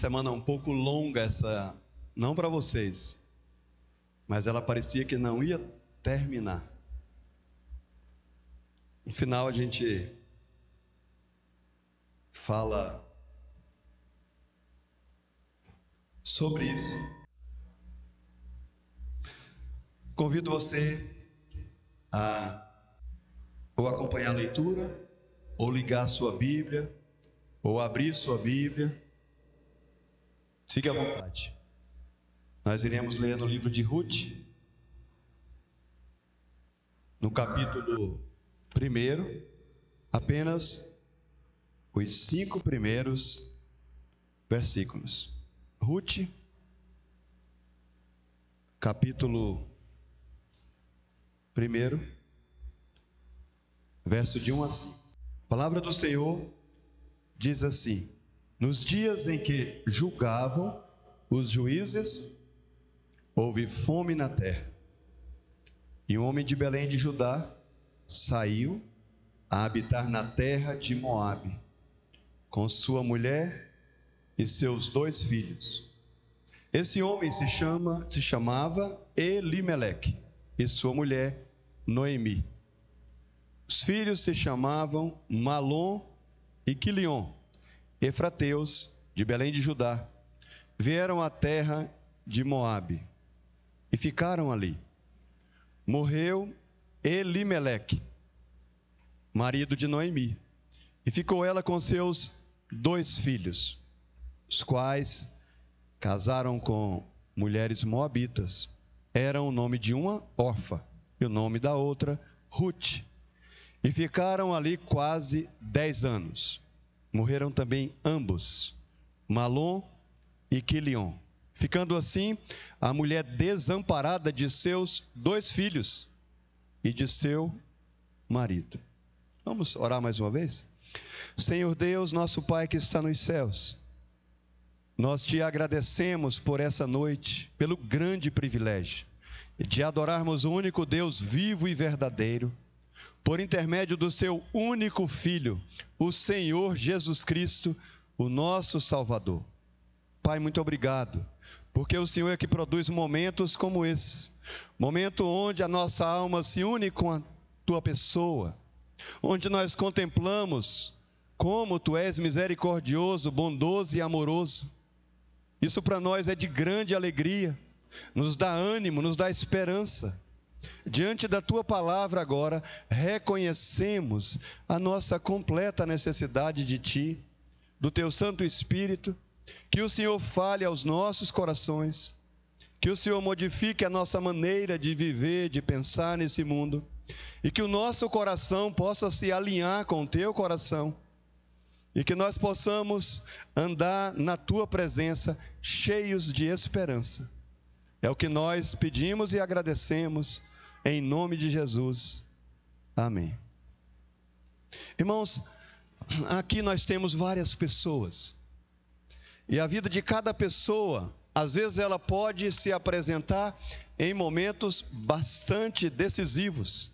semana um pouco longa essa, não para vocês, mas ela parecia que não ia terminar. No final a gente fala sobre isso. Convido você a ou acompanhar a leitura, ou ligar a sua Bíblia, ou abrir sua Bíblia. Fique à vontade. Nós iremos ler no livro de Ruth, no capítulo 1, apenas os 5 primeiros versículos. Ruth, capítulo 1, verso de 1 a 5. A palavra do Senhor diz assim: nos dias em que julgavam os juízes, houve fome na terra. E um homem de Belém de Judá saiu a habitar na terra de Moabe, com sua mulher e seus 2 filhos. Esse homem se chamava Elimeleque, e sua mulher Noemi. Os filhos se chamavam Malom e Quilion, efrateus de Belém de Judá. Vieram à terra de Moabe e ficaram ali. Morreu Elimeleque, marido de Noemi, e ficou ela com seus 2 filhos, os quais casaram com mulheres moabitas. Era o nome de uma Orfa e o nome da outra Ruth. E ficaram ali quase 10 anos. Morreram também ambos, Malom e Quilion, ficando assim a mulher desamparada de seus 2 filhos e de seu marido. Vamos orar mais uma vez? Senhor Deus, nosso Pai que está nos céus, nós te agradecemos por essa noite, pelo grande privilégio de adorarmos o único Deus vivo e verdadeiro, por intermédio do seu único Filho, o Senhor Jesus Cristo, o nosso Salvador. Pai, muito obrigado, porque o Senhor é que produz momentos como esse, momento onde a nossa alma se une com a tua pessoa, onde nós contemplamos como tu és misericordioso, bondoso e amoroso. Isso para nós é de grande alegria, nos dá ânimo, nos dá esperança. Diante da tua palavra agora, reconhecemos a nossa completa necessidade de ti, do teu Santo Espírito. Que o Senhor fale aos nossos corações, que o Senhor modifique a nossa maneira de viver, de pensar nesse mundo, e que o nosso coração possa se alinhar com o teu coração, e que nós possamos andar na tua presença cheios de esperança. É o que nós pedimos e agradecemos, em nome de Jesus. Amém. Irmãos, aqui nós temos várias pessoas, e a vida de cada pessoa, às vezes ela pode se apresentar em momentos bastante decisivos.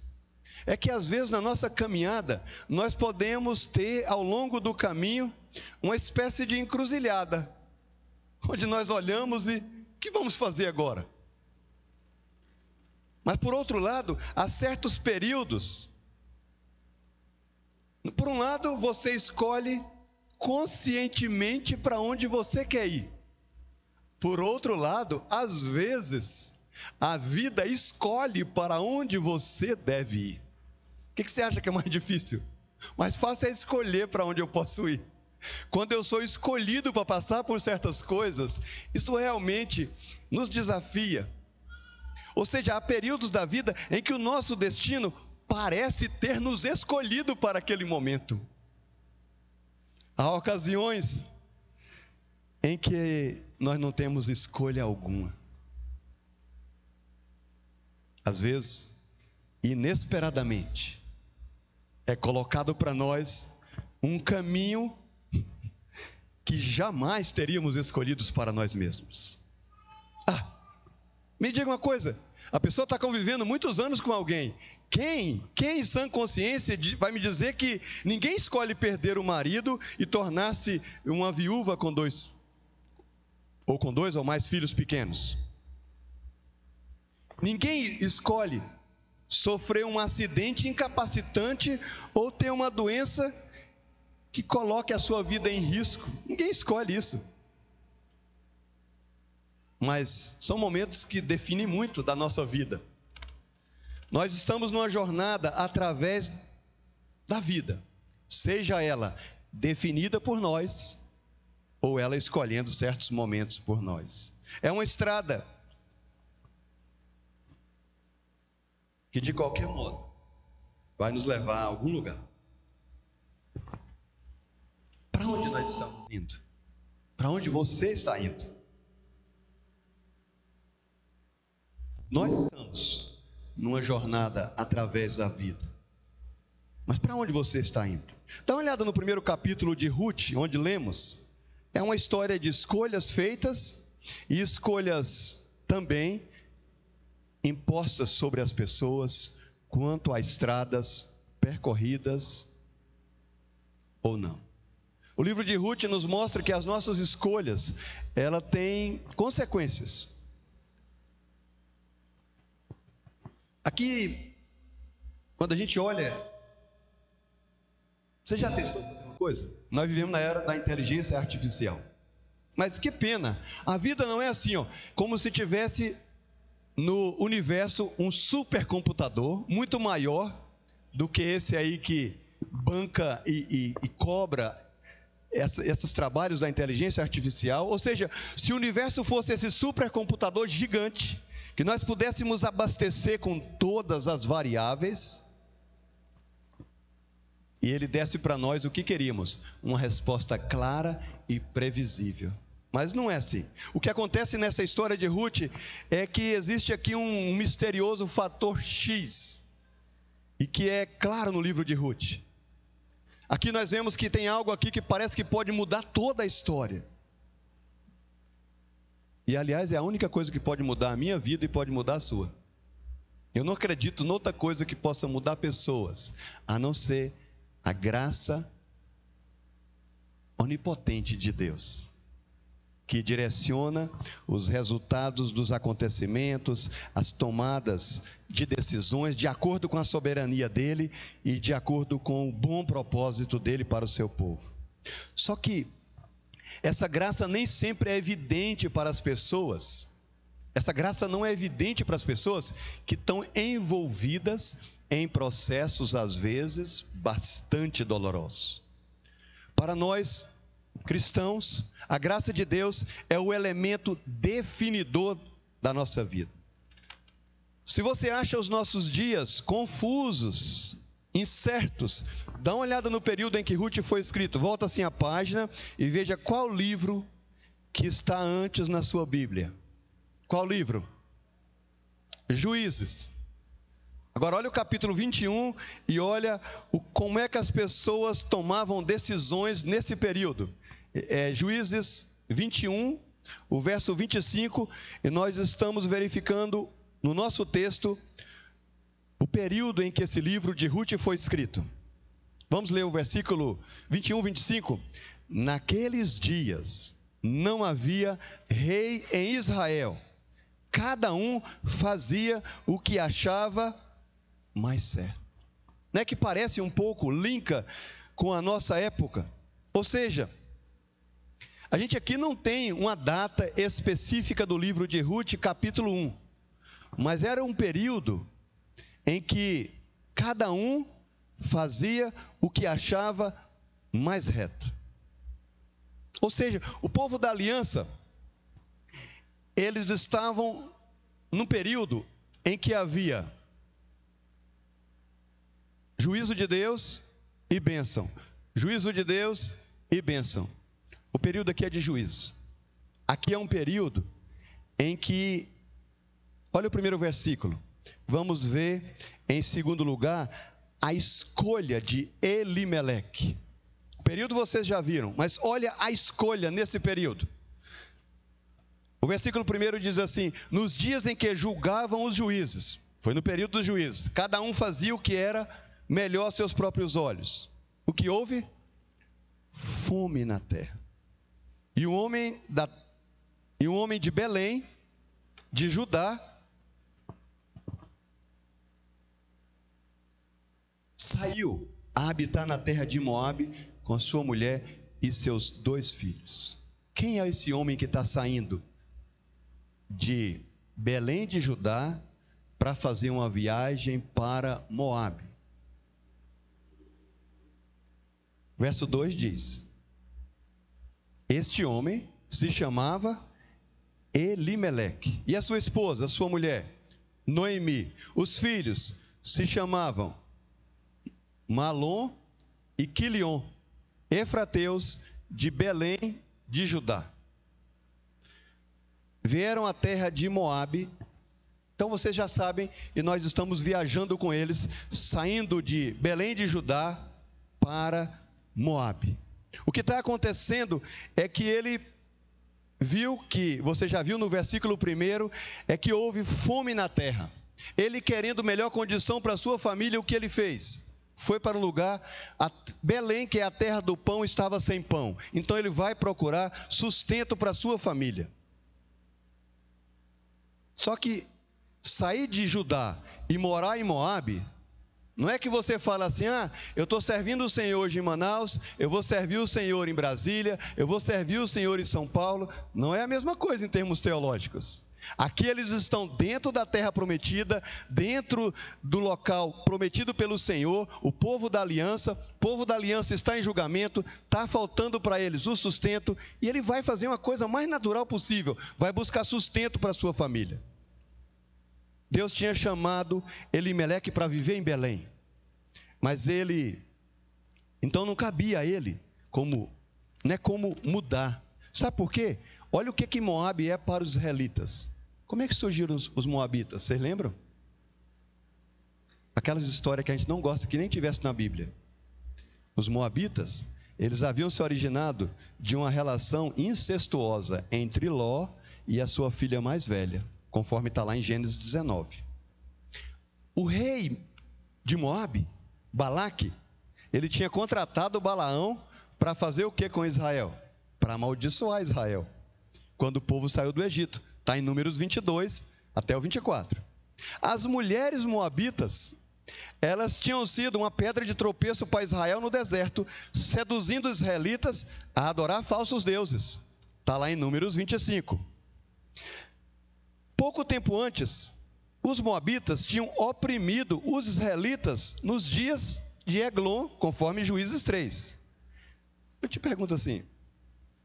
É que às vezes na nossa caminhada, nós podemos ter ao longo do caminho uma espécie de encruzilhada, onde nós olhamos e, o que vamos fazer agora? Mas por outro lado, há certos períodos, por um lado você escolhe conscientemente para onde você quer ir. Por outro lado, às vezes, a vida escolhe para onde você deve ir. O que você acha que é mais difícil? Mais fácil é escolher para onde eu posso ir. Quando eu sou escolhido para passar por certas coisas, isso realmente nos desafia. Ou seja, há períodos da vida em que o nosso destino parece ter nos escolhido para aquele momento. Há ocasiões em que nós não temos escolha alguma. Às vezes, inesperadamente, é colocado para nós um caminho que jamais teríamos escolhidos para nós mesmos. Me diga uma coisa, a pessoa está convivendo muitos anos com alguém. Quem em sã consciência vai me dizer que ninguém escolhe perder o marido e tornar-se uma viúva com ou com 2 ou mais filhos pequenos. Ninguém escolhe sofrer um acidente incapacitante ou ter uma doença que coloque a sua vida em risco. Ninguém escolhe isso. Mas são momentos que definem muito da nossa vida. Nós estamos numa jornada através da vida, seja ela definida por nós, ou ela escolhendo certos momentos por nós. É uma estrada que de qualquer modo vai nos levar a algum lugar. Para onde nós estamos indo? Para onde você está indo? Nós estamos numa jornada através da vida. Mas para onde você está indo? Dá uma olhada no primeiro capítulo de Ruth, onde lemos. É uma história de escolhas feitas e escolhas também impostas sobre as pessoas quanto a estradas percorridas ou não. O livro de Ruth nos mostra que as nossas escolhas, ela tem consequências. Aqui, quando a gente olha, você já testou uma coisa? Nós vivemos na era da inteligência artificial. Mas que pena, a vida não é assim, como se tivesse no universo um supercomputador muito maior do que esse aí que banca e cobra esses trabalhos da inteligência artificial. Ou seja, se o universo fosse esse supercomputador gigante, que nós pudéssemos abastecer com todas as variáveis, e ele desse para nós o que queríamos, uma resposta clara e previsível. Mas não é assim. O que acontece nessa história de Ruth é que existe aqui um misterioso fator X, e que é claro no livro de Ruth. Aqui nós vemos que tem algo aqui que parece que pode mudar toda a história. E aliás é a única coisa que pode mudar a minha vida e pode mudar a sua. Eu não acredito em outra coisa que possa mudar pessoas, a não ser a graça onipotente de Deus, que direciona os resultados dos acontecimentos, as tomadas de decisões, de acordo com a soberania dele e de acordo com o bom propósito dele para o seu povo. Só que essa graça nem sempre é evidente para as pessoas. Essa graça não é evidente para as pessoas que estão envolvidas em processos, às vezes, bastante dolorosos. Para nós cristãos, a graça de Deus é o elemento definidor da nossa vida. Se você acha os nossos dias confusos, incertos, dá uma olhada no período em que Ruth foi escrito. Volta assim a página e veja qual livro que está antes na sua Bíblia. Qual livro? Juízes. Agora olha o capítulo 21 e olha como é que as pessoas tomavam decisões nesse período. Juízes 21, o verso 25, e nós estamos verificando no nosso texto o período em que esse livro de Ruth foi escrito. Vamos ler o versículo 21, 25. Naqueles dias não havia rei em Israel, cada um fazia o que achava mais certo. Não é que parece um pouco, linka com a nossa época? Ou seja, a gente aqui não tem uma data específica do livro de Ruth, capítulo 1, mas era um período em que cada um fazia o que achava mais reto. Ou seja, o povo da aliança, eles estavam num período em que havia juízo de Deus e bênção. Juízo de Deus e bênção. O período aqui é de juízo. Aqui é um período em que, olha o primeiro versículo. Vamos ver, em segundo lugar, a escolha de Elimeleque. O período vocês já viram, mas olha a escolha nesse período. O versículo 1 diz assim: nos dias em que julgavam os juízes, foi no período dos juízes, cada um fazia o que era melhor aos seus próprios olhos. O que houve? Fome na terra. E o homem E um homem de Belém, de Judá, saiu a habitar na terra de Moabe com sua mulher e seus 2 filhos. Quem é esse homem que está saindo de Belém de Judá para fazer uma viagem para Moabe? Verso 2 diz: este homem se chamava Elimeleque, e a sua esposa, a sua mulher, Noemi. Os filhos se chamavam Malom e Quilion, efrateus de Belém de Judá. Vieram à terra de Moabe. Então vocês já sabem, e nós estamos viajando com eles, saindo de Belém de Judá para Moabe. O que está acontecendo é que ele viu que, você já viu no versículo 1, é que houve fome na terra. Ele, querendo melhor condição para a sua família, o que ele fez? Foi para um lugar, Belém, que é a terra do pão, estava sem pão. Então ele vai procurar sustento para a sua família. Só que sair de Judá e morar em Moabe, não é que você fala assim: eu estou servindo o Senhor hoje em Manaus, eu vou servir o Senhor em Brasília, eu vou servir o Senhor em São Paulo. Não é a mesma coisa em termos teológicos. Aqui eles estão dentro da terra prometida, dentro do local prometido pelo Senhor, o povo da aliança está em julgamento, está faltando para eles o sustento, e ele vai fazer uma coisa mais natural possível, vai buscar sustento para a sua família. Deus tinha chamado Elimeleque para viver em Belém, mas então não cabia a ele como mudar. Sabe por quê? Olha o que Moabe é para os israelitas. Como é que surgiram os moabitas? Vocês lembram? Aquelas histórias que a gente não gosta que nem tivesse na Bíblia. Os moabitas, eles haviam se originado de uma relação incestuosa entre Ló e a sua filha mais velha, conforme está lá em Gênesis 19. O rei de Moabe, Balaque, ele tinha contratado Balaão para fazer o que com Israel? Para amaldiçoar Israel, quando o povo saiu do Egito. Está em Números 22 até o 24. As mulheres moabitas, elas tinham sido uma pedra de tropeço para Israel no deserto, seduzindo os israelitas a adorar falsos deuses. Está lá em Números 25. Pouco tempo antes, os moabitas tinham oprimido os israelitas nos dias de Eglon, conforme Juízes 3. Eu te pergunto assim: o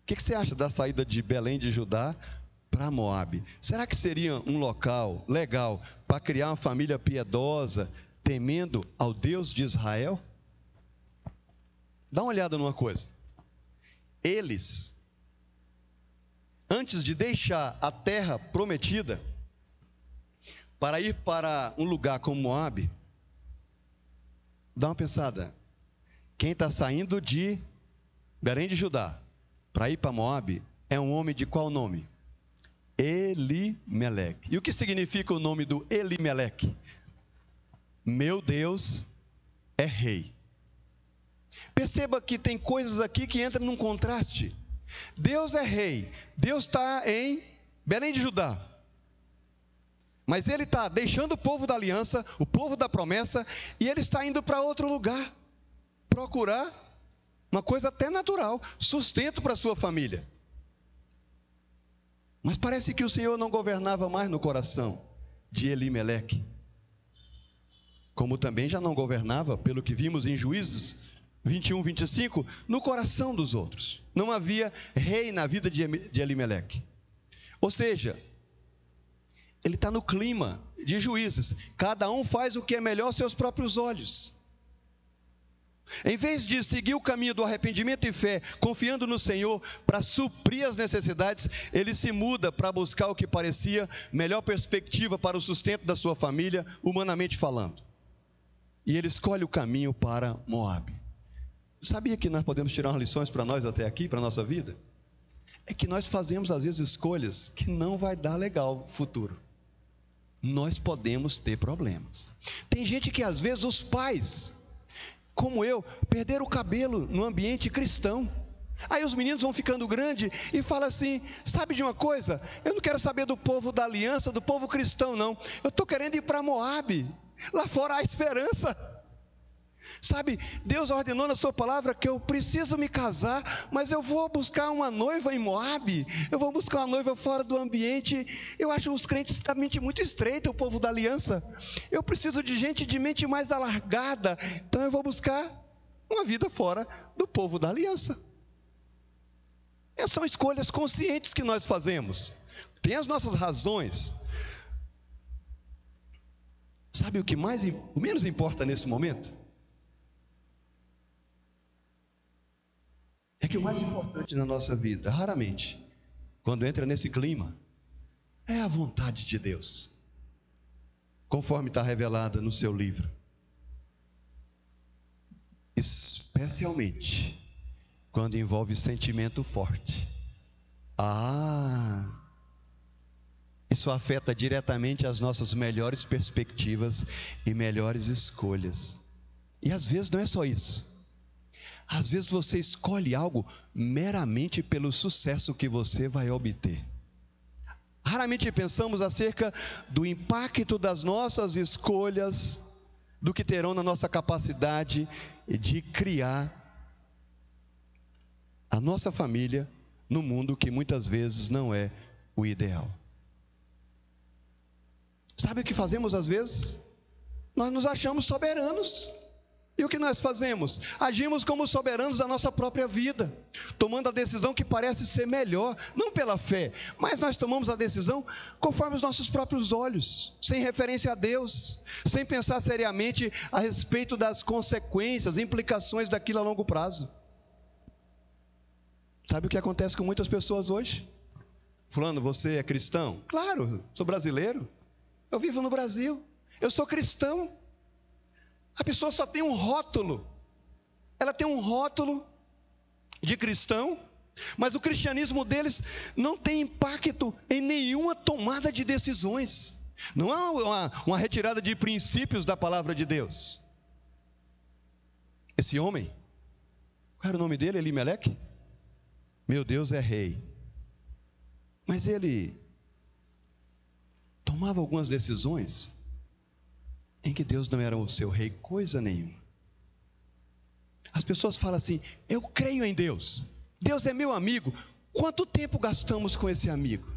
que você acha da saída de Belém de Judá para Moabe? Será que seria um local legal para criar uma família piedosa, temendo ao Deus de Israel? Dá uma olhada numa coisa. Eles, antes de deixar a terra prometida, para ir para um lugar como Moabe, dá uma pensada. Quem está saindo de Belém de Judá para ir para Moabe é um homem de qual nome? Elimeleque. E o que significa o nome do Elimeleque? Meu Deus é rei. Perceba que tem coisas aqui que entram num contraste. Deus é rei, Deus está em Belém de Judá, mas ele está deixando o povo da aliança, o povo da promessa, e ele está indo para outro lugar, procurar uma coisa até natural, sustento para a sua família. Mas parece que o Senhor não governava mais no coração de Elimeleque, como também já não governava, pelo que vimos em Juízes 21, 25, no coração dos outros. Não havia rei na vida de Elimeleque. Ou seja, ele está no clima de Juízes. Cada um faz o que é melhor aos seus próprios olhos. Em vez de seguir o caminho do arrependimento e fé, confiando no Senhor para suprir as necessidades, ele se muda para buscar o que parecia melhor perspectiva para o sustento da sua família, humanamente falando. E ele escolhe o caminho para Moabe. Sabia que nós podemos tirar umas lições para nós até aqui, para a nossa vida? É que nós fazemos às vezes escolhas que não vai dar legal no futuro. Nós podemos ter problemas. Tem gente que às vezes os pais, como eu, perderam o cabelo no ambiente cristão. Aí os meninos vão ficando grandes e falam assim: sabe de uma coisa? Eu não quero saber do povo da aliança, do povo cristão, não. Eu estou querendo ir para Moabe. Lá fora há esperança. Sabe, Deus ordenou na sua palavra que eu preciso me casar, mas eu vou buscar uma noiva em Moabe, eu vou buscar uma noiva fora do ambiente. Eu acho os crentes da mente muito estreita, o povo da aliança. Eu preciso de gente de mente mais alargada, então eu vou buscar uma vida fora do povo da aliança. Essas são escolhas conscientes que nós fazemos, tem as nossas razões. Sabe o que menos importa nesse momento? É que o mais importante na nossa vida, raramente, quando entra nesse clima, é a vontade de Deus, conforme está revelada no seu livro. Especialmente quando envolve sentimento forte. Isso afeta diretamente as nossas melhores perspectivas e melhores escolhas. E às vezes não é só isso. Às vezes você escolhe algo meramente pelo sucesso que você vai obter. Raramente pensamos acerca do impacto das nossas escolhas, do que terão na nossa capacidade de criar a nossa família no mundo que muitas vezes não é o ideal. Sabe o que fazemos às vezes? Nós nos achamos soberanos. E o que nós fazemos? Agimos como soberanos da nossa própria vida, tomando a decisão que parece ser melhor, não pela fé, mas nós tomamos a decisão conforme os nossos próprios olhos, sem referência a Deus, sem pensar seriamente a respeito das consequências, implicações daquilo a longo prazo. Sabe o que acontece com muitas pessoas hoje? Fulano, você é cristão? Claro, sou brasileiro, eu vivo no Brasil, eu sou cristão. A pessoa só tem um rótulo, ela tem um rótulo de cristão, mas o cristianismo deles não tem impacto em nenhuma tomada de decisões, não é uma retirada de princípios da palavra de Deus. Esse homem, qual era o nome dele? Elimeleque? Meu Deus é rei, mas ele tomava algumas decisões em que Deus não era o seu rei, coisa nenhuma. As pessoas falam assim: eu creio em Deus, Deus é meu amigo. Quanto tempo gastamos com esse amigo?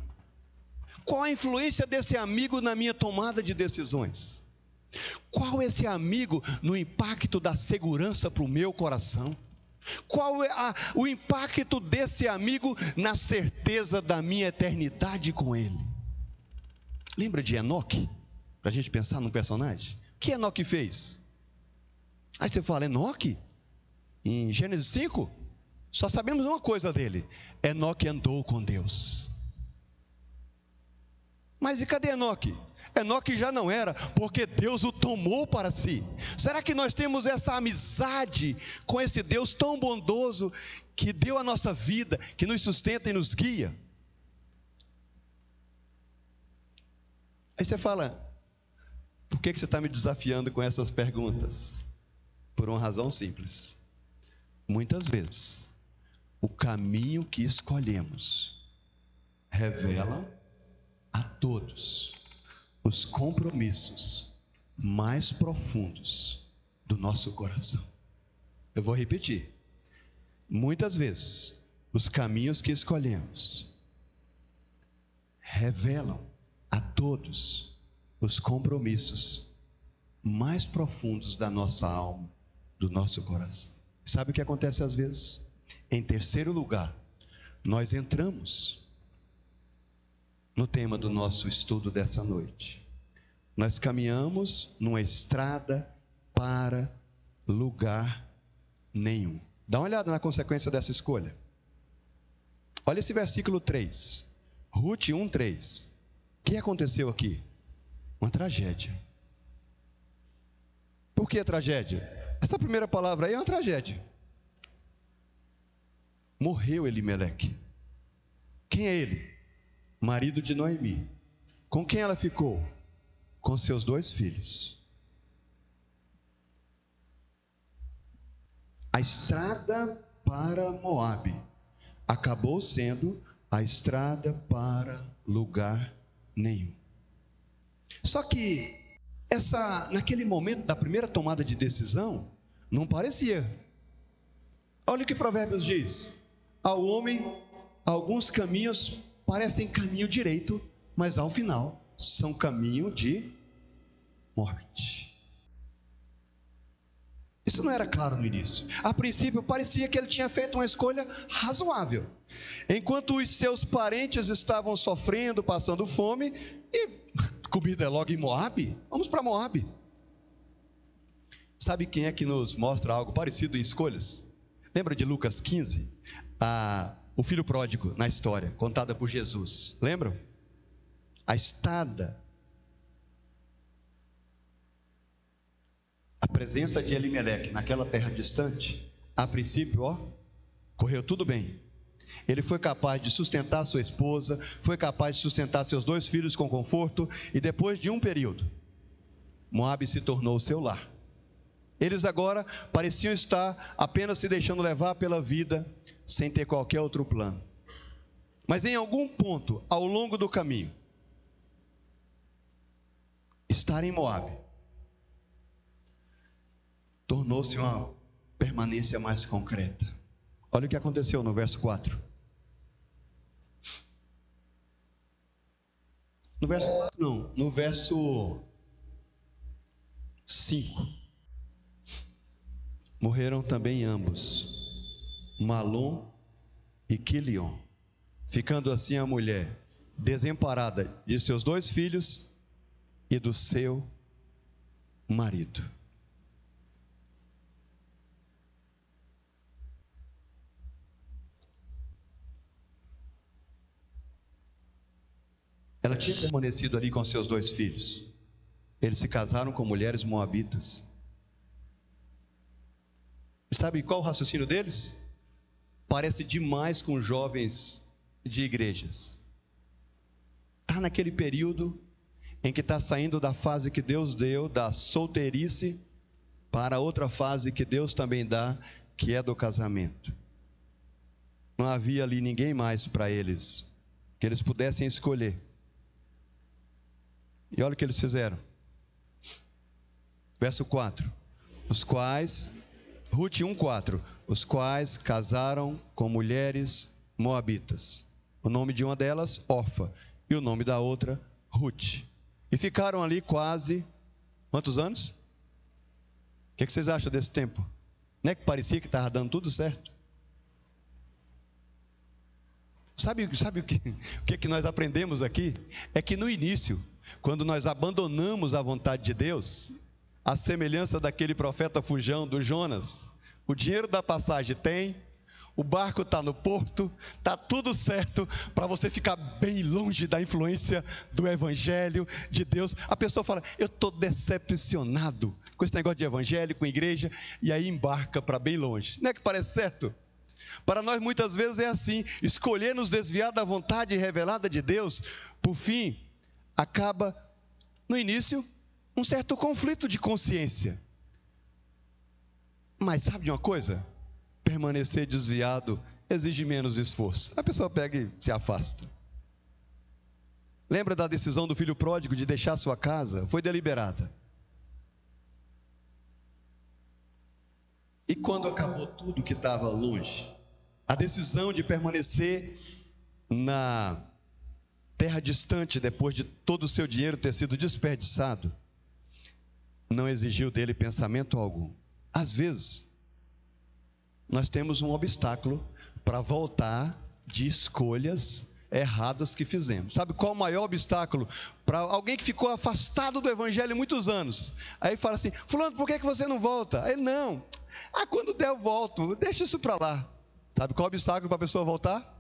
Qual a influência desse amigo na minha tomada de decisões? Qual é esse amigo no impacto da segurança para o meu coração? Qual é o impacto desse amigo na certeza da minha eternidade com ele? Lembra de Enoque? Para a gente pensar num personagem. O que Enoque fez? Aí você fala, Enoque? Em Gênesis 5, só sabemos uma coisa dele: Enoque andou com Deus. Mas e cadê Enoque? Enoque já não era, porque Deus o tomou para si. Será que nós temos essa amizade com esse Deus tão bondoso, que deu a nossa vida, que nos sustenta e nos guia? Aí você fala, por que você está me desafiando com essas perguntas? Por uma razão simples. Muitas vezes, o caminho que escolhemos revela a todos os compromissos mais profundos do nosso coração. Eu vou repetir. Muitas vezes, os caminhos que escolhemos revelam a todos os compromissos mais profundos da nossa alma, do nosso coração. Sabe o que acontece às vezes? Em terceiro lugar, nós entramos no tema do nosso estudo dessa noite. Nós caminhamos numa estrada para lugar nenhum. Dá uma olhada na consequência dessa escolha. Olha esse versículo 3. Ruth 1:3. O que aconteceu aqui? Uma tragédia. Por que a tragédia? Essa primeira palavra aí é uma tragédia. Morreu Elimeleque. Quem é ele? Marido de Noemi. Com quem ela ficou? Com seus 2 filhos. A estrada para Moabe acabou sendo a estrada para lugar nenhum. Só que naquele momento da primeira tomada de decisão, não parecia. Olha o que Provérbios diz: ao homem, alguns caminhos parecem caminho direito, mas ao final são caminho de morte. Isso não era claro no início. A princípio parecia que ele tinha feito uma escolha razoável. Enquanto os seus parentes estavam sofrendo, passando fome, e comida é logo em Moabe, vamos para Moabe. Sabe quem é que nos mostra algo parecido em escolhas? Lembra de Lucas 15? O filho pródigo na história, contada por Jesus. Lembram? A estada, a presença de Elimeleque naquela terra distante, a princípio, correu tudo bem. Ele foi capaz de sustentar sua esposa, foi capaz de sustentar seus 2 filhos com conforto, e depois de um período, Moabe se tornou o seu lar. Eles agora pareciam estar apenas se deixando levar pela vida, sem ter qualquer outro plano. Mas em algum ponto, ao longo do caminho, estar em Moabe tornou-se uma permanência mais concreta. Olha o que aconteceu no verso 4. No verso 4 não, no verso 5. Morreram também ambos, Malom e Quilion, ficando assim a mulher desamparada de seus 2 filhos e do seu marido. Ela tinha permanecido ali com seus 2 filhos. Eles se casaram com mulheres moabitas. Sabe qual o raciocínio deles? Parece demais com jovens de igrejas. Está naquele período em que está saindo da fase que Deus deu, da solteirice, para outra fase que Deus também dá, que é do casamento. Não havia ali ninguém mais para eles, que eles pudessem escolher. E olha o que eles fizeram. Verso 4. Rute 1:4, os quais casaram com mulheres moabitas. O nome de uma delas, Orfa, e o nome da outra, Rute. E ficaram ali quase, quantos anos? O que vocês acham desse tempo? Não é que parecia que estava dando tudo certo? Sabe o que nós aprendemos aqui? É que no início, quando nós abandonamos a vontade de Deus, a semelhança daquele profeta fujão do Jonas, o dinheiro da passagem tem, o barco está no porto, está tudo certo para você ficar bem longe da influência do evangelho de Deus. A pessoa fala: eu estou decepcionado com esse negócio de evangelho, com igreja, e aí embarca para bem longe. Não é que parece certo? Para nós muitas vezes é assim: escolher nos desviar da vontade revelada de Deus, por fim, acaba no início um certo conflito de consciência. Mas sabe de uma coisa? Permanecer desviado exige menos esforço. A pessoa pega e se afasta. Lembra da decisão do filho pródigo de deixar sua casa? Foi deliberada. E quando acabou tudo que estava longe, a decisão de permanecer na terra distante, depois de todo o seu dinheiro ter sido desperdiçado, não exigiu dele pensamento algum. Às vezes, nós temos um obstáculo para voltar de escolhas erradas que fizemos. Sabe qual o maior obstáculo para alguém que ficou afastado do evangelho muitos anos? Aí fala assim: fulano, por que você não volta? Aí ele: não, quando der eu volto, deixa isso para lá. Sabe qual o obstáculo para a pessoa voltar?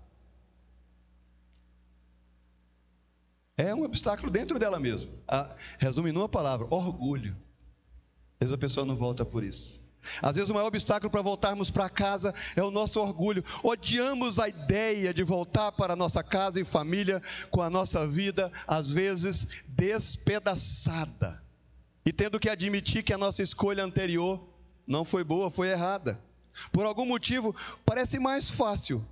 É um obstáculo dentro dela mesmo. Resume numa palavra: orgulho. Às vezes a pessoa não volta por isso. Às vezes o maior obstáculo para voltarmos para casa é o nosso orgulho. Odiamos a ideia de voltar para a nossa casa e família com a nossa vida, às vezes, despedaçada. E tendo que admitir que a nossa escolha anterior não foi boa, foi errada. Por algum motivo, parece mais fácil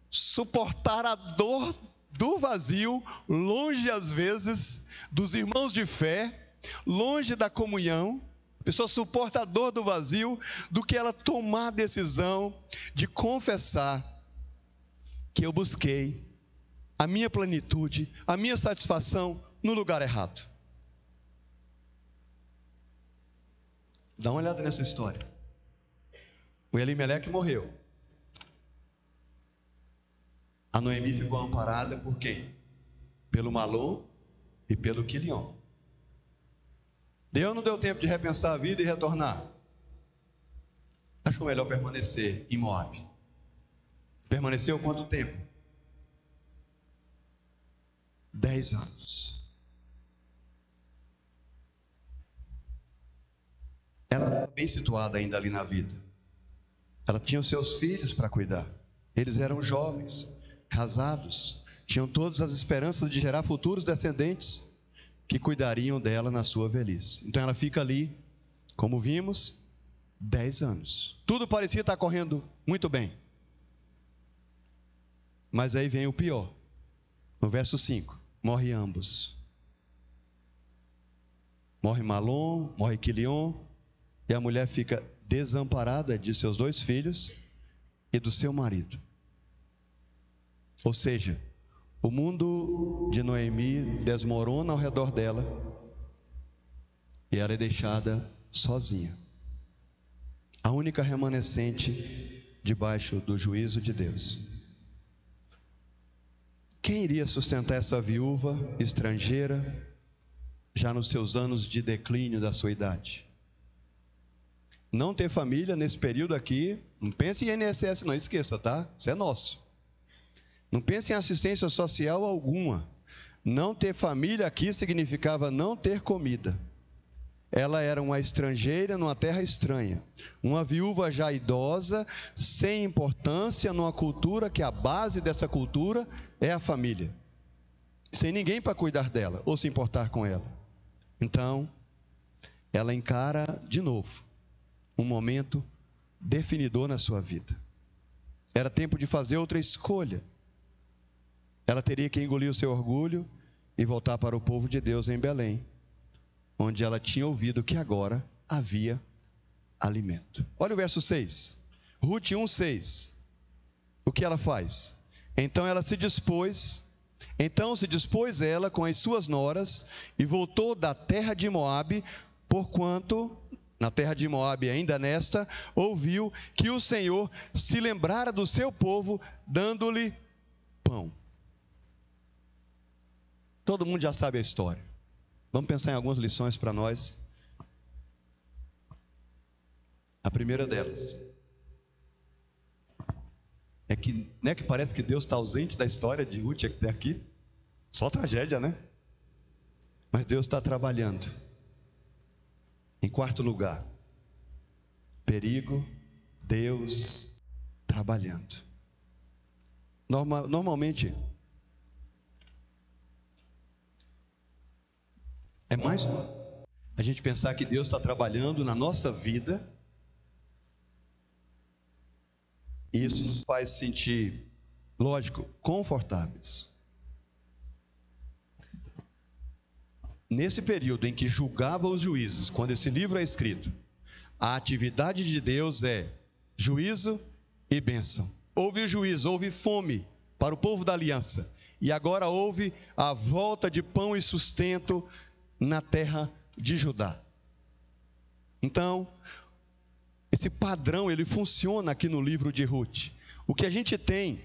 suportar a dor do vazio, longe às vezes dos irmãos de fé, longe da comunhão. A pessoa suporta a dor do vazio do que ela tomar a decisão de confessar que eu busquei a minha plenitude, a minha satisfação no lugar errado. Dá uma olhada nessa história. O Elimeleque morreu. A Noemi ficou amparada por quem? Pelo Malom e pelo Quilion. Deus não deu tempo de repensar a vida e retornar. Achou melhor permanecer em Moabe. Permaneceu quanto tempo? 10 anos. Ela estava bem situada ainda ali na vida. Ela tinha os seus filhos para cuidar. Eles eram jovens, casados, tinham todas as esperanças de gerar futuros descendentes que cuidariam dela na sua velhice. Então ela fica ali, como vimos, 10 anos. Tudo parecia estar correndo muito bem. Mas aí vem o pior. No verso 5, morre ambos. Morre Malom, morre Quilion, e a mulher fica desamparada de seus 2 filhos e do seu marido. Ou seja, o mundo de Noemi desmorona ao redor dela e ela é deixada sozinha. A única remanescente debaixo do juízo de Deus. Quem iria sustentar essa viúva estrangeira já nos seus anos de declínio da sua idade? Não ter família nesse período aqui, não pense em INSS não, esqueça, tá? Isso é nosso. Não pense em assistência social alguma. Não ter família aqui significava não ter comida. Ela era uma estrangeira numa terra estranha, uma viúva já idosa, sem importância, numa cultura que a base dessa cultura é a família, sem ninguém para cuidar dela ou se importar com ela. Então, ela encara de novo um momento definidor na sua vida. Era tempo de fazer outra escolha. Ela teria que engolir o seu orgulho e voltar para o povo de Deus em Belém, onde ela tinha ouvido que agora havia alimento. Olha o verso 6. Ruth 1:6. O que ela faz? Então se dispôs ela com as suas noras e voltou da terra de Moabe, porquanto na terra de Moabe, ainda nesta, ouviu que o Senhor se lembrara do seu povo, dando-lhe pão. Todo mundo já sabe a história. Vamos pensar em algumas lições para nós. A primeira delas é que, né, que parece que Deus está ausente da história de Ruth até aqui. Só tragédia, né? Mas Deus está trabalhando. Em quarto lugar, perigo, Deus trabalhando. Normalmente, é mais a gente pensar que Deus está trabalhando na nossa vida. Isso nos faz sentir, lógico, confortáveis. Nesse período em que julgava os juízes, quando esse livro é escrito, a atividade de Deus é juízo e bênção. Houve o juízo, houve fome para o povo da aliança, e agora houve a volta de pão e sustento na terra de Judá. Então, esse padrão, ele funciona aqui no livro de Ruth. O que a gente tem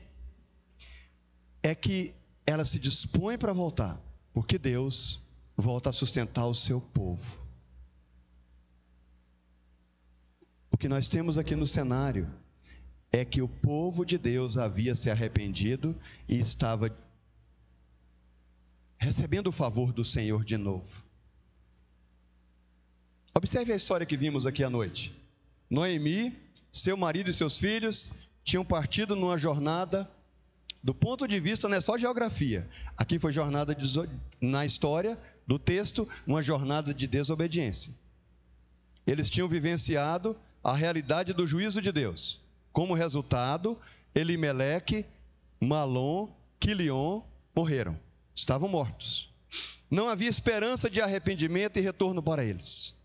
é que ela se dispõe para voltar, porque Deus volta a sustentar o seu povo. O que nós temos aqui no cenário é que o povo de Deus havia se arrependido e estava recebendo o favor do Senhor de novo. Observe a história que vimos aqui à noite. Noemi, seu marido e seus filhos tinham partido numa jornada, do ponto de vista não é só geografia, aqui foi jornada na história do texto, uma jornada de desobediência. Eles tinham vivenciado a realidade do juízo de Deus. Como resultado, Elimeleque Malom, Quilion morreram, estavam mortos. Não havia esperança de arrependimento e retorno para eles.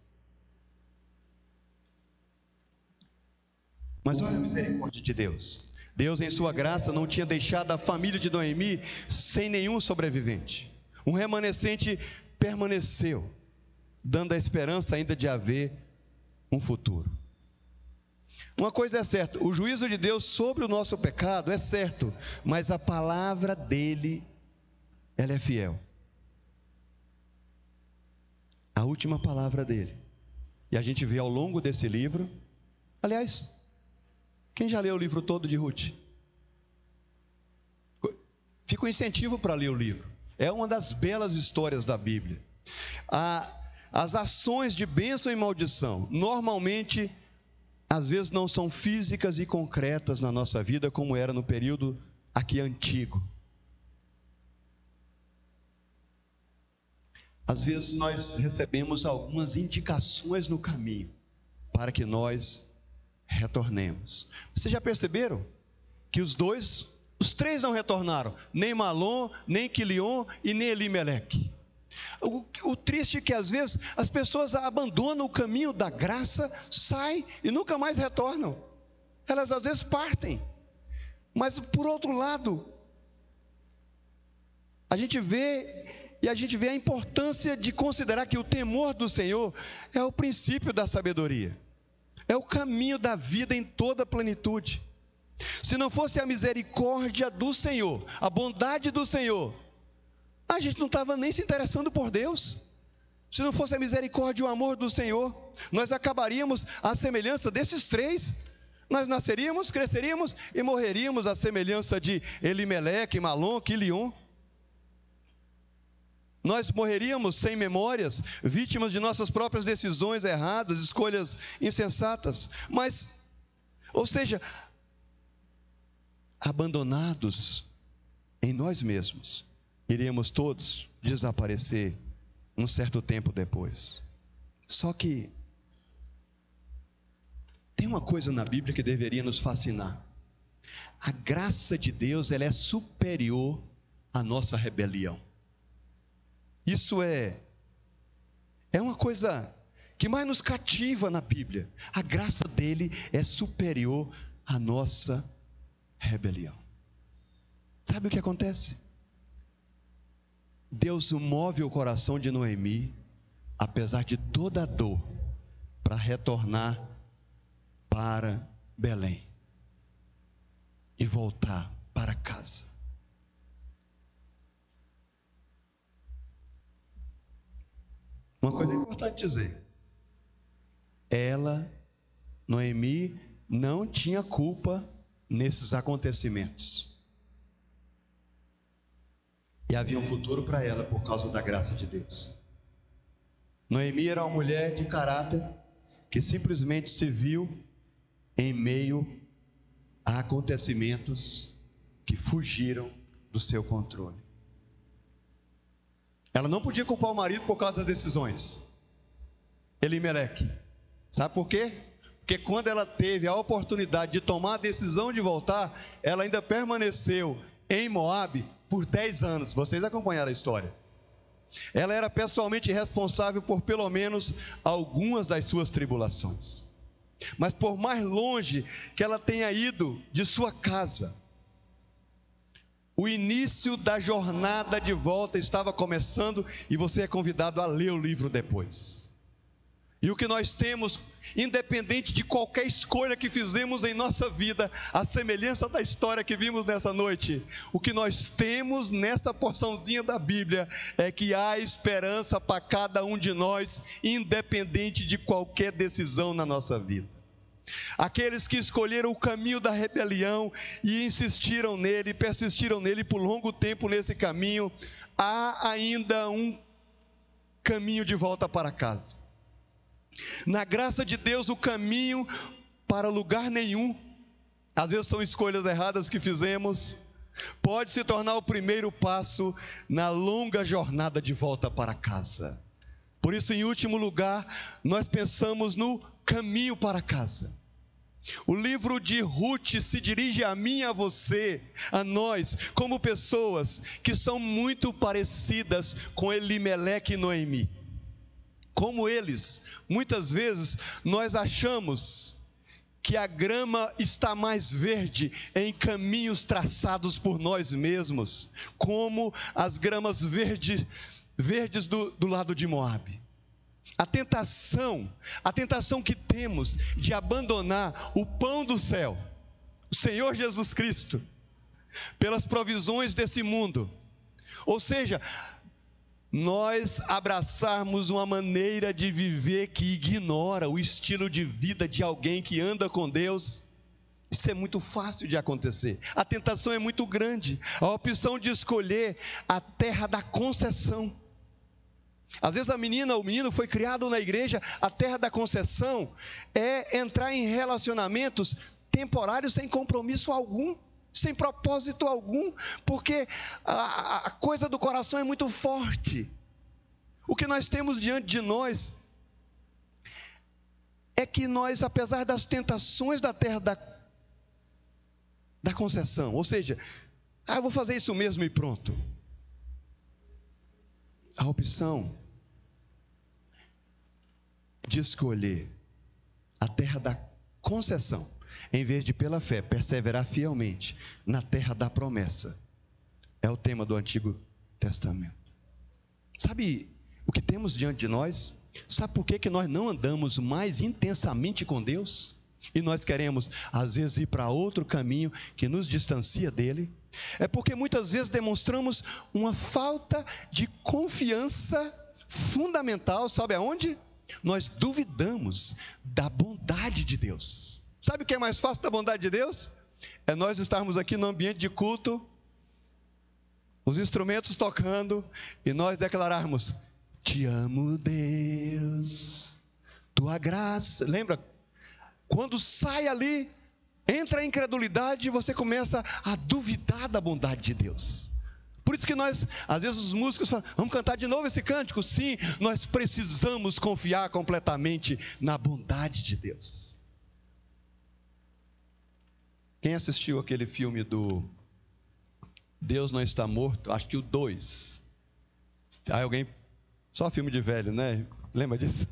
Mas olha a misericórdia de Deus. Deus, em sua graça, não tinha deixado a família de Noemi sem nenhum sobrevivente. Um remanescente permaneceu, dando a esperança ainda de haver um futuro. Uma coisa é certa, o juízo de Deus sobre o nosso pecado é certo, mas a palavra dele, ela é fiel. A última palavra dele. E a gente vê ao longo desse livro, aliás, quem já leu o livro todo de Ruth? Fica um incentivo para ler o livro. É uma das belas histórias da Bíblia. As ações de bênção e maldição, normalmente, às vezes não são físicas e concretas na nossa vida, como era no período aqui antigo. Às vezes nós recebemos algumas indicações no caminho, para que nós retornemos. Vocês já perceberam que os três não retornaram, nem Malom, nem Quilion e nem Elimeleque. O triste é que às vezes as pessoas abandonam o caminho da graça, saem e nunca mais retornam. Elas às vezes partem. Mas por outro lado, a gente vê a importância de considerar que o temor do Senhor é o princípio da sabedoria. É o caminho da vida em toda a plenitude. Se não fosse a misericórdia do Senhor, a bondade do Senhor, a gente não estava nem se interessando por Deus. Se não fosse a misericórdia e o amor do Senhor, nós acabaríamos à semelhança desses três. Nós nasceríamos, cresceríamos e morreríamos à semelhança de Elimeleque, Malom, Quilion. Nós morreríamos sem memórias, vítimas de nossas próprias decisões erradas, escolhas insensatas. Mas, ou seja, abandonados em nós mesmos, iríamos todos desaparecer um certo tempo depois. Só que tem uma coisa na Bíblia que deveria nos fascinar. A graça de Deus, ela é superior à nossa rebelião. Isso é uma coisa que mais nos cativa na Bíblia. A graça dele é superior à nossa rebelião. Sabe o que acontece? Deus move o coração de Noemi, apesar de toda a dor, para retornar para Belém e voltar para casa. Uma coisa importante dizer: Noemi, não tinha culpa nesses acontecimentos. E havia um futuro para ela por causa da graça de Deus. Noemi era uma mulher de caráter que simplesmente se viu em meio a acontecimentos que fugiram do seu controle. Ela não podia culpar o marido por causa das decisões. Elimeleque. Sabe por quê? Porque quando ela teve a oportunidade de tomar a decisão de voltar, ela ainda permaneceu em Moabe por 10 anos. Vocês acompanharam a história. Ela era pessoalmente responsável por pelo menos algumas das suas tribulações. Mas por mais longe que ela tenha ido de sua casa, o início da jornada de volta estava começando, e você é convidado a ler o livro depois. E o que nós temos, independente de qualquer escolha que fizemos em nossa vida, a semelhança da história que vimos nessa noite, o que nós temos nessa porçãozinha da Bíblia é que há esperança para cada um de nós, independente de qualquer decisão na nossa vida. Aqueles que escolheram o caminho da rebelião e insistiram nele, persistiram nele por longo tempo nesse caminho, há ainda um caminho de volta para casa. Na graça de Deus, o caminho para lugar nenhum, às vezes são escolhas erradas que fizemos, pode se tornar o primeiro passo na longa jornada de volta para casa. Por isso, em último lugar, nós pensamos no caminho para casa. O livro de Ruth se dirige a mim e a você, a nós, como pessoas que são muito parecidas com Elimeleque e Noemi. Como eles, muitas vezes nós achamos que a grama está mais verde em caminhos traçados por nós mesmos, como as gramas verdes do lado de Moabe. A tentação que temos de abandonar o pão do céu, o Senhor Jesus Cristo, pelas provisões desse mundo, ou seja, nós abraçarmos uma maneira de viver que ignora o estilo de vida de alguém que anda com Deus, isso é muito fácil de acontecer. A tentação é muito grande, a opção de escolher a terra da concessão. Às vezes a menina ou o menino foi criado na igreja, a terra da concessão é entrar em relacionamentos temporários sem compromisso algum, sem propósito algum, porque a coisa do coração é muito forte. O que nós temos diante de nós é que nós, apesar das tentações da terra da concessão, ou seja, eu vou fazer isso mesmo e pronto. A opção de escolher a terra da concessão, em vez de pela fé perseverar fielmente na terra da promessa, é o tema do Antigo Testamento. Sabe o que temos diante de nós? Sabe por que nós não andamos mais intensamente com Deus? E nós queremos, às vezes, ir para outro caminho que nos distancia dele? É porque muitas vezes demonstramos uma falta de confiança fundamental, sabe aonde? Nós duvidamos da bondade de Deus. Sabe o que é mais fácil da bondade de Deus? É nós estarmos aqui no ambiente de culto, os instrumentos tocando, e nós declararmos: te amo, Deus, tua graça. Lembra? Quando sai ali, entra a incredulidade e você começa a duvidar da bondade de Deus. Por isso que nós, às vezes os músicos falam: vamos cantar de novo esse cântico? Sim, nós precisamos confiar completamente na bondade de Deus. Quem assistiu aquele filme do Deus Não Está Morto? Acho que o 2. Alguém, só filme de velho, né? Lembra disso?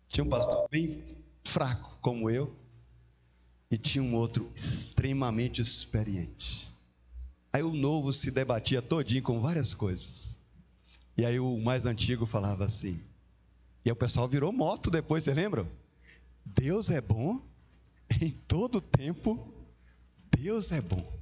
Tinha um pastor bem fraco como eu, e tinha um outro extremamente experiente. Aí o novo se debatia todinho com várias coisas. E aí o mais antigo falava assim. E aí o pessoal virou moto depois, você lembra? Deus é bom em todo tempo. Deus é bom.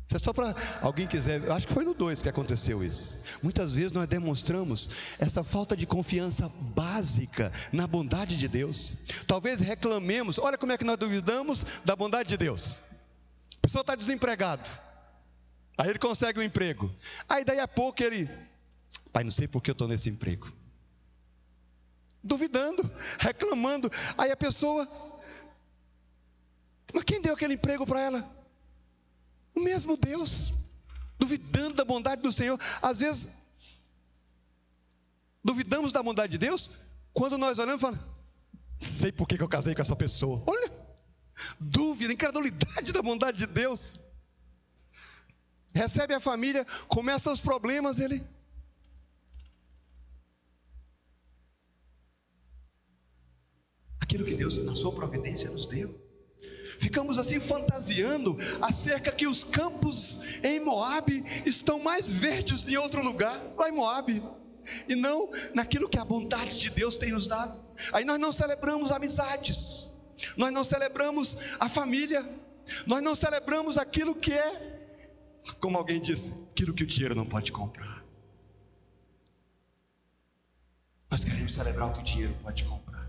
Isso é só para alguém quiser. Eu acho que foi no 2 que aconteceu isso. Muitas vezes nós demonstramos essa falta de confiança básica na bondade de Deus. Talvez reclamemos. Olha como é que nós duvidamos da bondade de Deus. A pessoa está desempregado, aí ele consegue um emprego. Aí daí a pouco ele: pai, não sei por que eu estou nesse emprego. Duvidando, reclamando. Aí a pessoa: mas quem deu aquele emprego para ela? O mesmo Deus. Duvidando da bondade do Senhor. Às vezes duvidamos da bondade de Deus quando nós olhamos e falamos: sei por que eu casei com essa pessoa. Olha, dúvida, incredulidade da bondade de Deus. Recebe a família, começam os problemas, ele: aquilo que Deus na sua providência nos deu. Ficamos assim fantasiando acerca que os campos em Moabe estão mais verdes em outro lugar, lá em Moabe, e não naquilo que a bondade de Deus tem nos dado. Aí nós não celebramos amizades, nós não celebramos a família, nós não celebramos aquilo que é, como alguém disse, aquilo que o dinheiro não pode comprar. Nós queremos celebrar o que o dinheiro pode comprar.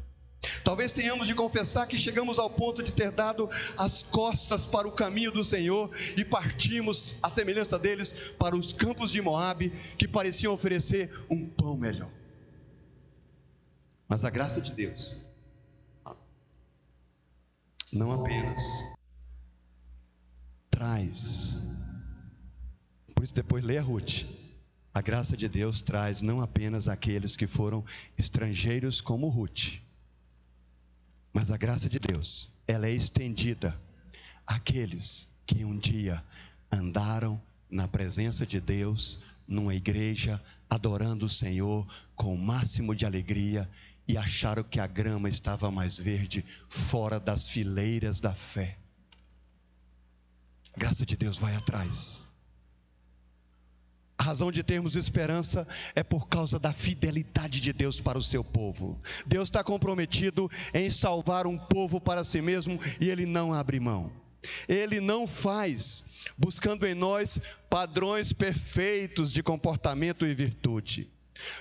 Talvez tenhamos de confessar que chegamos ao ponto de ter dado as costas para o caminho do Senhor e partimos, à semelhança deles, para os campos de Moabe, que pareciam oferecer um pão melhor. Mas a graça de Deus não apenas traz, por isso depois leia Ruth, A graça de Deus traz não apenas aqueles que foram estrangeiros como Ruth, mas a graça de Deus, ela é estendida àqueles que um dia andaram na presença de Deus, numa igreja, adorando o Senhor com o máximo de alegria, e acharam que a grama estava mais verde fora das fileiras da fé. A graça de Deus vai atrás. A razão de termos esperança é por causa da fidelidade de Deus para o seu povo. Deus está comprometido em salvar um povo para si mesmo, e Ele não abre mão. Ele não faz buscando em nós padrões perfeitos de comportamento e virtude,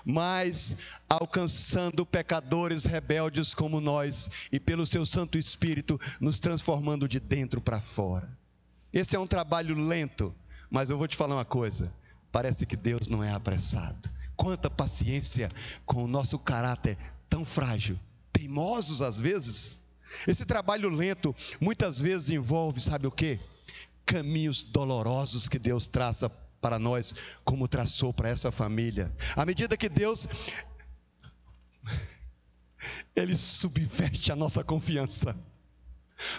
mas alcançando pecadores rebeldes como nós, e pelo seu Santo Espírito nos transformando de dentro para fora. Esse é um trabalho lento, mas eu vou te falar uma coisa: parece que Deus não é apressado. Quanta paciência com o nosso caráter tão frágil, teimosos às vezes. Esse trabalho lento muitas vezes envolve, sabe o quê? Caminhos dolorosos que Deus traça para nós, como traçou para essa família. À medida que Deus, Ele subverte a nossa confiança.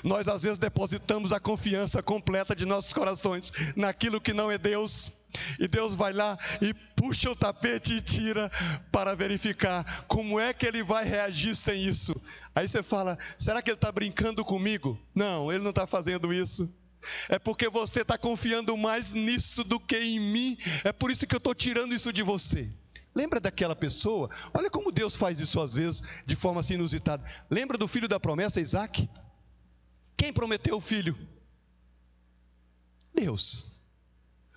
Nós às vezes depositamos a confiança completa de nossos corações naquilo que não é Deus, e Deus vai lá e puxa o tapete e tira para verificar como é que Ele vai reagir sem isso. Aí você fala: será que Ele está brincando comigo? Não, Ele não está fazendo isso. É porque você está confiando mais nisso do que em mim. É por isso que eu estou tirando isso de você. Lembra daquela pessoa? Olha como Deus faz isso às vezes de forma assim inusitada. Lembra do filho da promessa, Isaac? Quem prometeu o filho? Deus.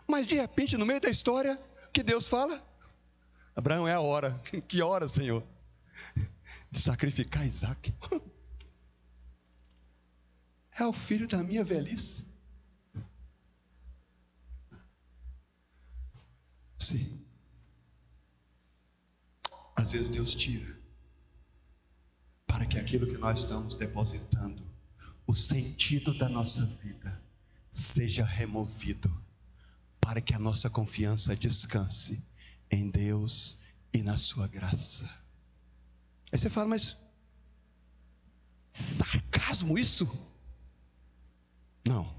Mas de repente, no meio da história, o que Deus fala? Abraão, é a hora. Que hora, Senhor? De sacrificar Isaac. É o filho da minha velhice. Sim. Às vezes Deus tira, para que aquilo que nós estamos depositando, o sentido da nossa vida, seja removido, para que a nossa confiança descanse em Deus e na sua graça. Aí você fala: mas sarcasmo isso? Não.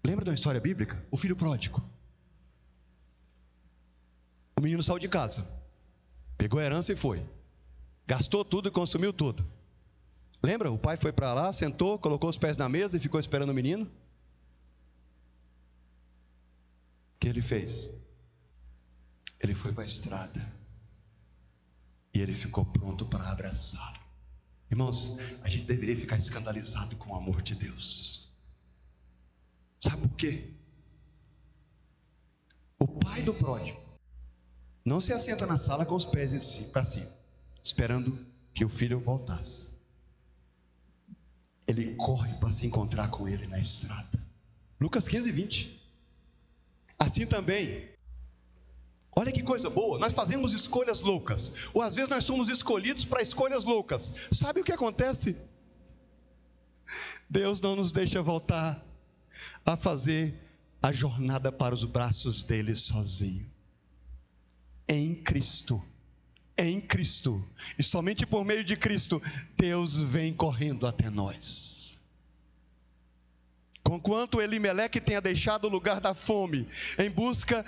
Lembra da história bíblica? O filho pródigo. O menino saiu de casa, pegou a herança e foi. Gastou tudo e consumiu tudo. Lembra? O pai foi para lá, sentou, colocou os pés na mesa e ficou esperando o menino. O que ele fez? Ele foi para a estrada e ele ficou pronto para abraçá-lo. Irmãos, a gente deveria ficar escandalizado com o amor de Deus. Sabe por quê? O pai do pródigo não se assenta na sala com os pés para cima, esperando que o filho voltasse. Ele corre para se encontrar com ele na estrada. Lucas 15:20. Assim também, olha que coisa boa, nós fazemos escolhas loucas, ou às vezes nós somos escolhidos para escolhas loucas. Sabe o que acontece? Deus não nos deixa voltar a fazer a jornada para os braços dele sozinho. Em Cristo, e somente por meio de Cristo, Deus vem correndo até nós. Conquanto Elimeleque tenha deixado o lugar da fome, em busca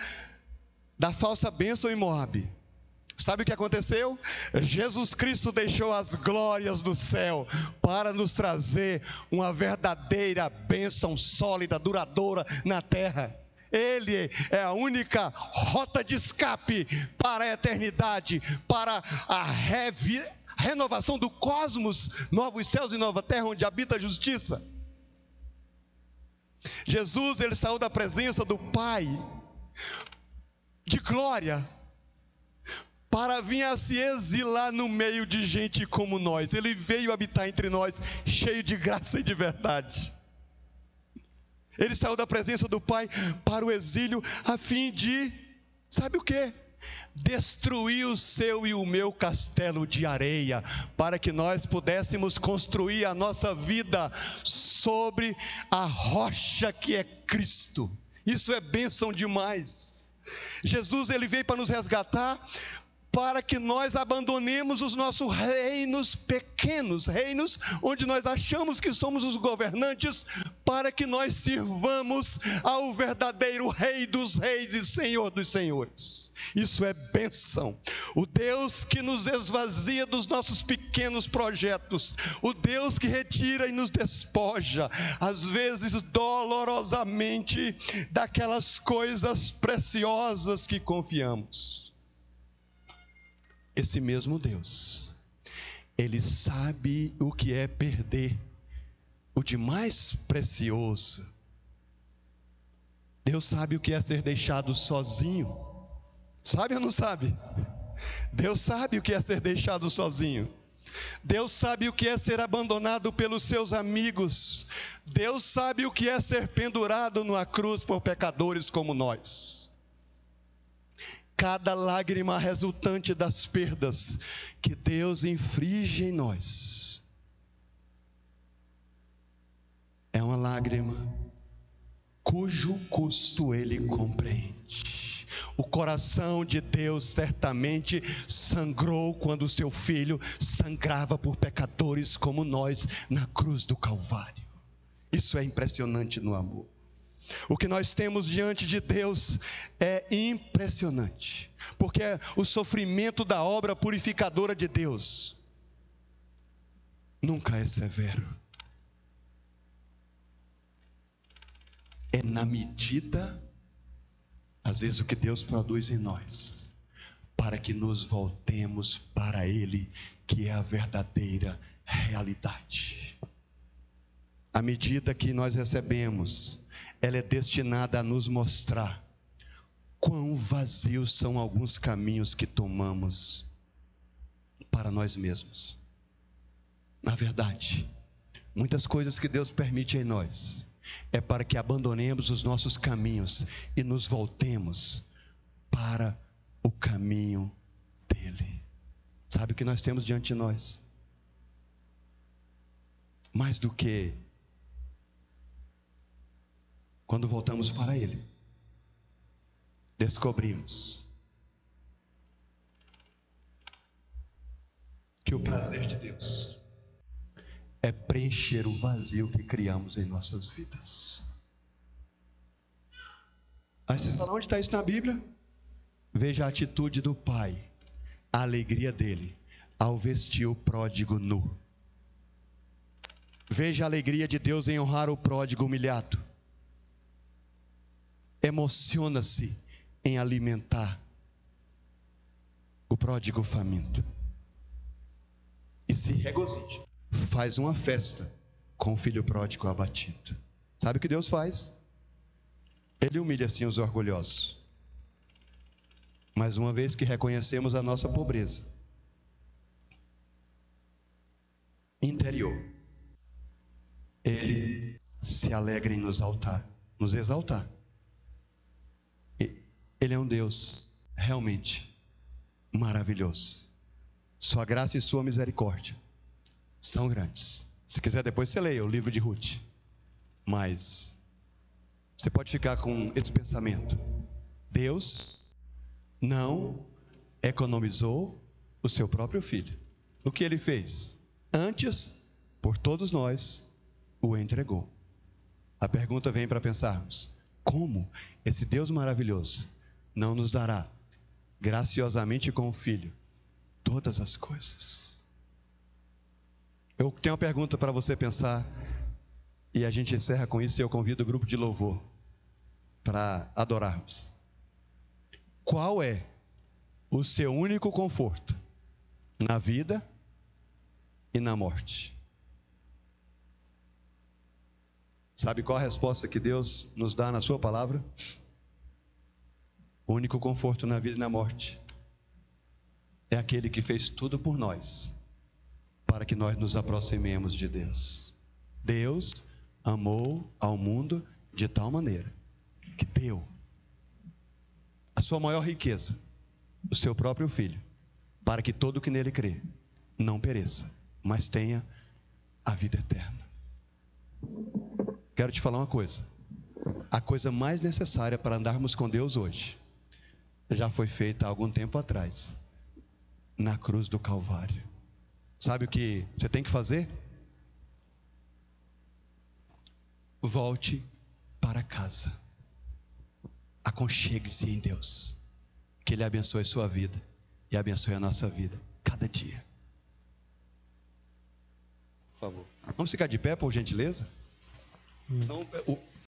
da falsa bênção em Moabe, sabe o que aconteceu? Jesus Cristo deixou as glórias do céu para nos trazer uma verdadeira bênção sólida, duradoura na terra. Ele é a única rota de escape para a eternidade, para a renovação do cosmos, novos céus e nova terra, onde habita a justiça. Jesus, ele saiu da presença do Pai de glória para vir a se exilar no meio de gente como nós. Ele veio habitar entre nós, cheio de graça e de verdade. Ele saiu da presença do Pai para o exílio, a fim de, sabe o quê? Destruir o seu e o meu castelo de areia, para que nós pudéssemos construir a nossa vida sobre a rocha que é Cristo. Isso é bênção demais. Jesus, ele veio para nos resgatar, para que nós abandonemos os nossos reinos pequenos, reinos onde nós achamos que somos os governantes, para que nós sirvamos ao verdadeiro Rei dos reis e Senhor dos senhores. Isso é bênção. O Deus que nos esvazia dos nossos pequenos projetos, o Deus que retira e nos despoja, às vezes dolorosamente, daquelas coisas preciosas que confiamos. Esse mesmo Deus, ele sabe o que é perder o de mais precioso. Deus sabe o que é ser deixado sozinho. Sabe ou não sabe? Deus sabe o que é ser deixado sozinho. Deus sabe o que é ser abandonado pelos seus amigos. Deus sabe o que é ser pendurado numa cruz por pecadores como nós. Cada lágrima resultante das perdas que Deus inflige em nós é uma lágrima cujo custo Ele compreende. O coração de Deus certamente sangrou quando o seu Filho sangrava por pecadores como nós na cruz do Calvário. Isso é impressionante no amor. O que nós temos diante de Deus é impressionante, porque o sofrimento da obra purificadora de Deus nunca é severo. É na medida, às vezes, o que Deus produz em nós, para que nos voltemos para Ele, que é a verdadeira realidade. A medida que nós recebemos, ela é destinada a nos mostrar quão vazios são alguns caminhos que tomamos para nós mesmos. Na verdade, muitas coisas que Deus permite em nós é para que abandonemos os nossos caminhos e nos voltemos para o caminho dele. Sabe o que nós temos diante de nós? Mais do que quando voltamos para Ele, descobrimos que o prazer de Deus é preencher o vazio que criamos em nossas vidas. Aí você fala, onde está isso na Bíblia? Veja a atitude do Pai, a alegria dele ao vestir o pródigo nu. Veja a alegria de Deus em honrar o pródigo humilhado. Emociona-se em alimentar o pródigo faminto e se regozija, faz uma festa com o filho pródigo abatido. Sabe o que Deus faz? Ele humilha assim os orgulhosos, mas uma vez que reconhecemos a nossa pobreza interior, Ele se alegra em nos exaltar. Ele é um Deus realmente maravilhoso. Sua graça e sua misericórdia são grandes. Se quiser depois você leia o livro de Ruth. Mas você pode ficar com esse pensamento: Deus não economizou o seu próprio filho. O que ele fez? Antes, por todos nós, o entregou. A pergunta vem para pensarmos: como esse Deus maravilhoso não nos dará graciosamente com o Filho todas as coisas? Eu tenho uma pergunta para você pensar, e a gente encerra com isso, e eu convido o grupo de louvor para adorarmos. Qual é o seu único conforto na vida e na morte? Sabe qual a resposta que Deus nos dá na sua palavra? O único conforto na vida e na morte é aquele que fez tudo por nós, para que nós nos aproximemos de Deus. Deus amou ao mundo de tal maneira que deu a sua maior riqueza, o seu próprio Filho, para que todo que nele crê não pereça, mas tenha a vida eterna. Quero te falar uma coisa: a coisa mais necessária para andarmos com Deus hoje já foi feita há algum tempo atrás, na cruz do Calvário. Sabe o que você tem que fazer? Volte para casa. Aconchegue-se em Deus. Que Ele abençoe a sua vida e abençoe a nossa vida, cada dia. Por favor. Vamos ficar de pé, por gentileza? Não,